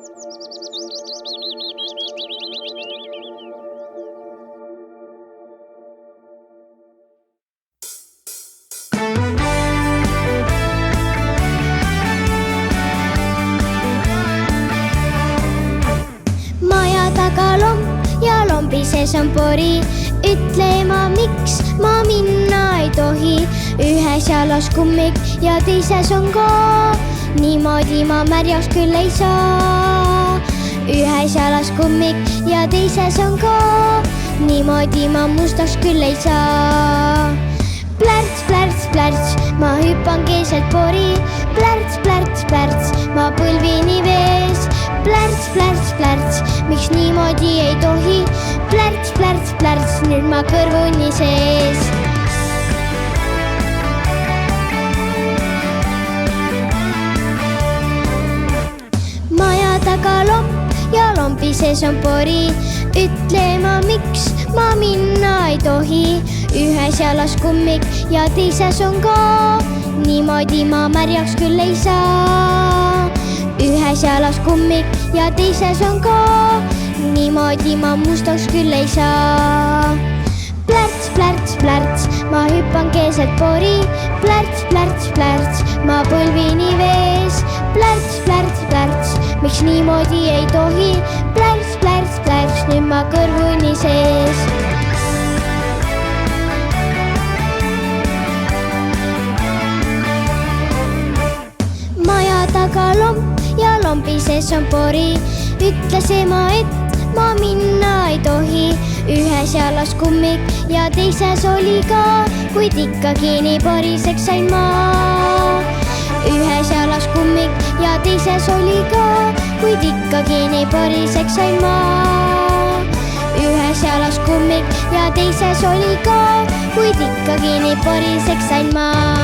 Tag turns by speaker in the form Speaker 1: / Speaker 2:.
Speaker 1: Maja taga lomp ja lombi sees on pori. Ütle ema, miks ma minna ei tohi. Ühes jalas kummik ja teises on ka. Niimoodi ma märjaks küll ei saa. Ühes jalas kummik ja teises on ka. Niimoodi ma mustaks küll ei saa. Plärts, plärts, plärts, ma hüppan keeselt pori. Plärts, plärts, plärts, ma põlvini vees. Plärts, plärts, plärts, miks niimoodi ei tohi. Plärts, plärts, plärts, nüüd ma kõrvuni sees. Maja taga lomp ja lombi sees on pori. Ütle ema, miks ma minna ei tohi. Ühes jalas kummik ja teises on ka. Niimoodi ma märjaks küll ei saa. Ühes jalas kummik ja teises on ka. Niimoodi ma mustaks küll ei saa. Plärts, plärts, plärts, ma hüppan keeselt pori. Plärts, plärts, plärts, ma põlvini vees. Plärts, plärts, plärts, miks niimoodi ei tohi. Plärts, plärts, plärts, nüüd ma kõrvuni sees. Maja taga lomp ja lombi sees on pori. Ütles ema, et ma minna ei tohi. Ühes jalas kummik ja teises oli ka. Kuid ikkagi nii poriseks sain ma. Ühes jalas kummik ja teises oli ka. Kuid ikkagi nii poriseks sain ma. Ühes jalas kummik ja teises oli ka. Kuid ikkagi nii poriseks sain ma.